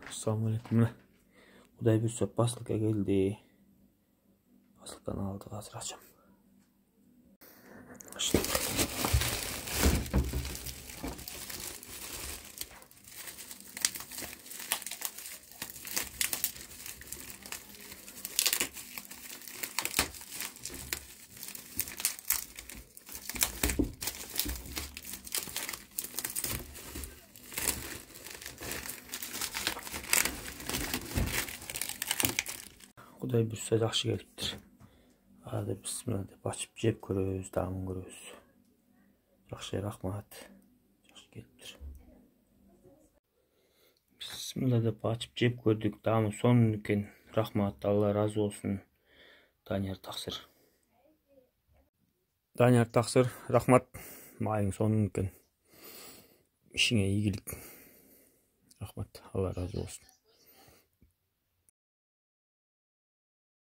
Assalamualaikum. Құдай бұйырса басылка келді. Басылканы алды, қазір ашам. Құдай бұйырса жақсы келіптір. Hadi bismillah deb açıp jep көрөбүз, дамын көрөбүз. Жақсы, рахмат. Жақсы келиптир. Bismillah deb açıp jep көрдүк, дамы сонун экен. Рахмат, Алла разы болсун. Данияр Таксыр. Данияр Таксыр, рахмат. Майың сонун экен. Ишиңе ийгилик. Рахмат, Алла разы болсун.